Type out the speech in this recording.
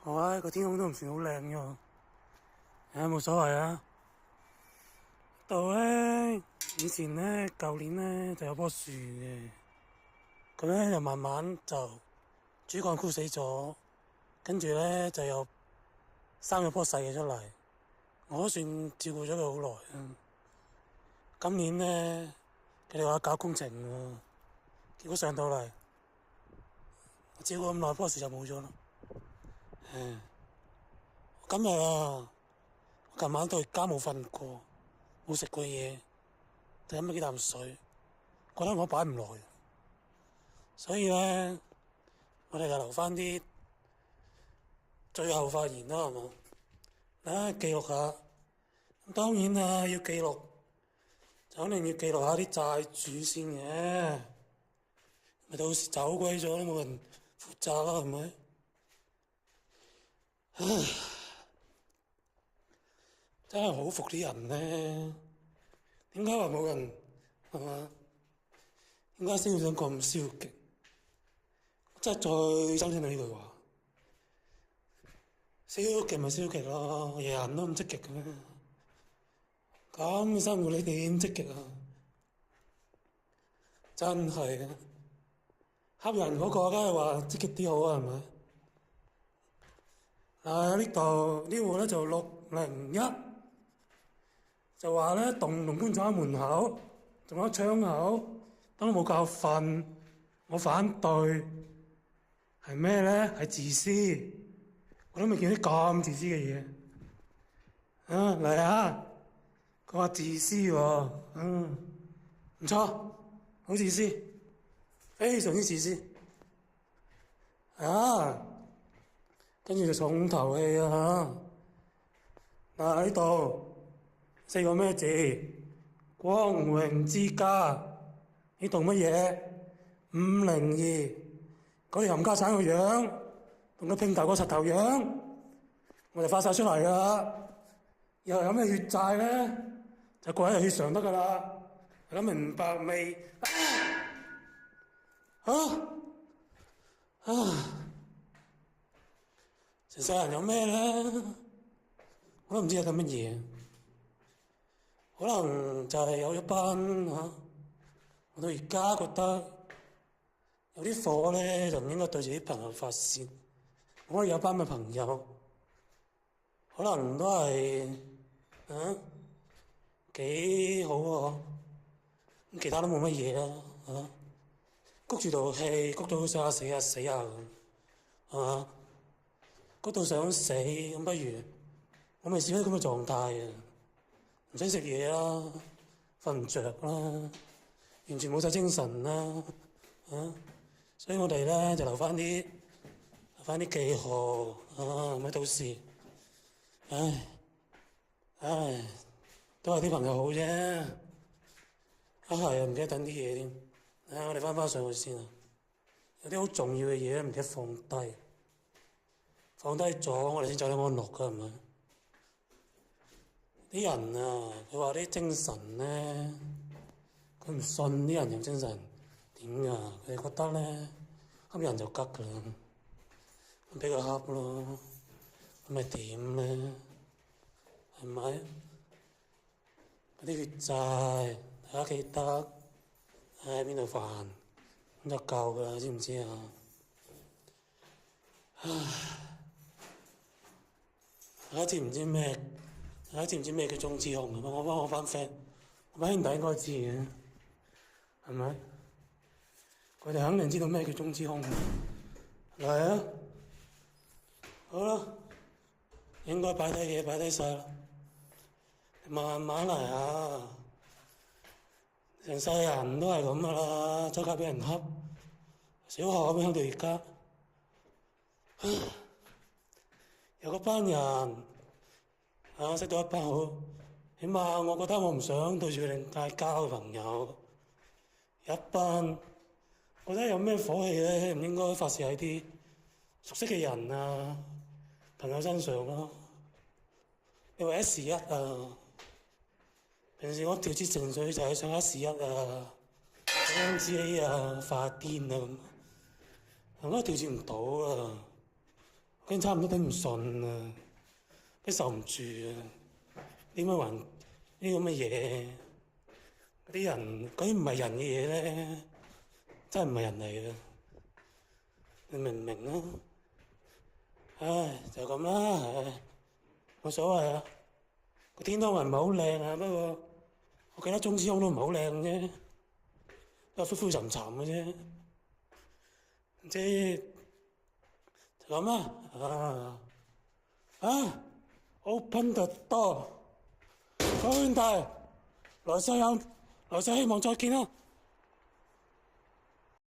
唉，個天空都唔算好靚嘅，冇所謂啊。度咧，以前咧，舊年咧就有棵樹嘅，佢咧就慢慢就主幹枯死咗，跟住咧就又生咗棵細嘅出嚟，我都算照顧咗佢好耐啊。今年咧，佢哋話搞工程喎，結果上到嚟，我照顧咁耐，棵樹就冇咗啦。今日啊，我琴晚到而家冇瞓過，冇食過嘢，就飲咗幾啖水，覺得我擺唔耐，所以咧，我哋就留翻啲最後發言啦，係嘛？記錄下。咁當然啦，要記錄，就肯定要記錄下啲債主先嘅，咪到時走鬼咗都冇人負責啦，係咪？唉，真係好服啲人咧，點解話冇人係嘛？點解先要想咁消極？我真係最憎聽到呢句話，消極咪消極咯，人都咁積極嘅咩？咁嘅生活你點積極啊？真係啊！恰人嗰個梗係話積極啲好啊，係咪？呢度呢戶咧就601，就話咧棟龍觀站門口仲有窗口，都冇覺瞓，我反對。係咩咧？係自私，我都未見啲咁自私嘅嘢。嚟啊！佢話自私喎，唔錯，好自私，非常之自私。跟住就重頭戲啊！喺度4個咩字？光榮之家，呢棟乜嘢？502，嗰條冚家產個樣，同佢拼頭個柒頭樣，我哋發晒出嚟噶啦！以後有咩血債咧，就過喺血上得噶啦，大家明白未？成世人有咩咧？我都唔知有緊乜嘢，可能就係有一班我到而家覺得有啲火咧，就唔應該對住啲朋友發泄。我覺得有班嘅朋友，可能都係幾好喎，咁其他都冇乜嘢啦，谷住道氣，谷到想死啊死啊咁，係嘛？谷到想死咁，不如我未試過咁嘅狀態啊！唔使食嘢啦，瞓唔着啦，完全冇晒精神啦，所以我哋咧就留翻啲記號咪到時，都係啲朋友好啫。係啊，唔記得等啲嘢添。我哋翻上去先啊，有啲好重要嘅嘢唔記得放低，放低咗我哋先走得安樂㗎，係咪？啲人啊，佢話啲精神咧，佢唔信啲人有精神點㗎？佢哋覺得咧，恰人就吉㗎啦，咁俾佢恰咯，咁咪點咧？係咪？嗰啲血債，大家記得喺邊度還咁就夠㗎啦，知唔知啊？大家知唔知咩？大家知唔知咩叫中之控？我班 friend，我班兄弟應該知嘅，係咪？佢哋肯定知道咩叫中之控。嚟啊！好啦，應該擺低嘢擺低晒啦，慢慢嚟啊！成世人都係咁噶啦，周街俾人恰，小學咁樣到而家，有嗰班人識到一班好，起碼我覺得我唔想對住佢哋嗌交嘅朋友，有一班覺得有咩火氣咧，唔應該發泄喺啲熟悉嘅人朋友身上咯。你話1:1平時我調節情緒就係想1:1，NGA 發癲咁，我都調節唔到啊！已經差唔多頂唔順啦，都受唔住啊！點解還呢啲咁嘅嘢？嗰啲人嗰啲唔係人嘅嘢咧，真係唔係人嚟嘅，你明唔明啊？唉，就咁啦，唉，冇所謂啊。個天空係唔係好靚啊？不過我記得中之空都唔係好靚啫，都係灰灰沉沉嘅啫。即係就咁啦，Open the door，各位兄弟，來世希望再見啦！